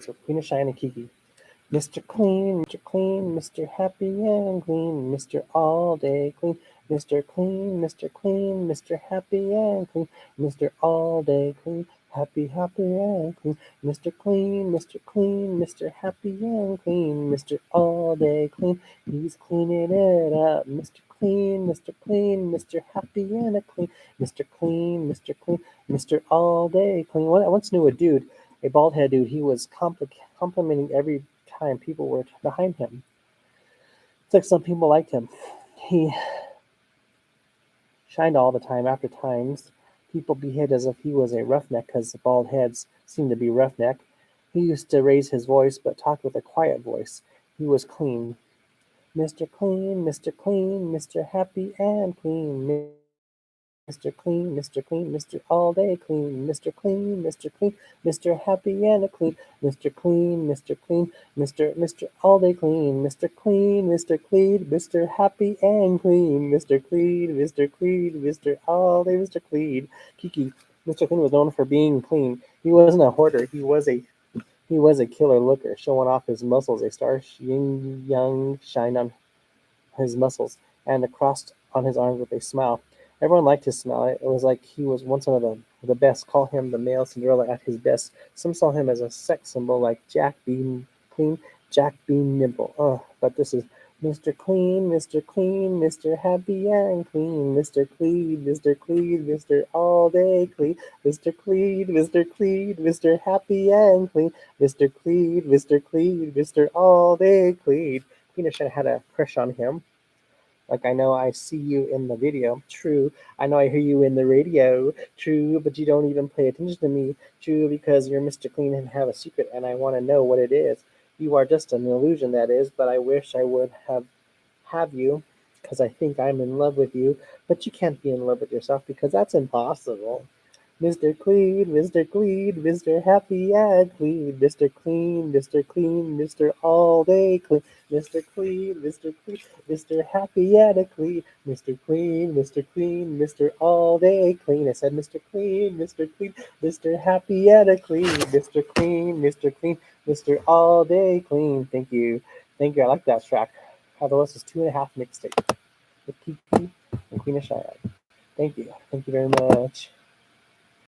So Queen of Cheyenne and Kiki. Mr. Clean, Mr. Clean, Mr. Happy and Clean, Mr. All Day Clean, Mr. Clean, Mr. Clean, Mr. Happy and Clean, Mr. All Day Clean, Happy, Happy and Clean, Mr. Clean, Mr. Clean, Mr. Happy and Clean, Mr. All Day Clean, he's cleaning it up, Mr. Clean, Mr. Clean, Mr. Happy and a Clean, Mr. Clean, Mr. Clean, Mr. All Day Clean. I once knew a dude, a bald head dude, he was complimenting every time people were behind him. It's like some people liked him. He shined all the time. After times, people behaved as if he was a roughneck because bald heads seemed to be roughneck. He used to raise his voice but talked with a quiet voice. He was clean. Mr. Clean, Mr. Clean, Mr. Happy and Clean, Mr. Clean, Mr. Clean, Mr. All Day Clean, Mr. Clean, Mr. Clean, Mr. Happy and a Clean, Mr. Clean, Mr. Clean, Mr. All Day Clean, Mr. Clean, Mr. Clean, Mr. Happy and Clean, Mr. Clean, Mr. Clean, Mr. All Day, Mr. Clean. Kiki, Mr. Clean was known for being clean. He wasn't a hoarder. He was a killer looker, showing off his muscles. A star young shined on his muscles and crossed on his arms with a smile. Everyone liked his smile. It was like he was once one of the best. Call him the male Cinderella at his best. Some saw him as a sex symbol like Jack Bean Clean, Jack Bean Nimble. But this is Mr. Clean, Mr. Clean, Mr. Happy and Clean, Mr. Clean, Mr. Clean, Mr. All Day Clean, Mr. Clean, Mr. Clean, Mr. Happy and Clean, Mr. Clean, Mr. Clean, Mr. All Day Clean. Queen of Cheyenne had a crush on him. Like, I know I see you in the video. True. I know I hear you in the radio. True, but you don't even pay attention to me. True, because you're Mr. Clean and have a secret, and I want to know what it is. You are just an illusion, that is, but I wish I would have you, because I think I'm in love with you. But you can't be in love with yourself, because that's impossible. Mr. Clean, Mr. Clean, Mr. Happy and Clean, Mr. Clean, Mr. Clean, Mr. All Day Clean, Mr. Clean, Mr. Clean, Mr. Happy and Clean, Mr. Clean, Mr. Clean, Mr. All Day Clean. I said Mr. Clean, Mr. Clean, Mr. Happy and Clean, Mr. Clean, Mr. Clean, Mr. All Day Clean. Thank you. Thank you. I like that track. Otherwise, it's 2.5 mixtape with Kiki and Queen of Cheyenne. Thank you. Thank you very much.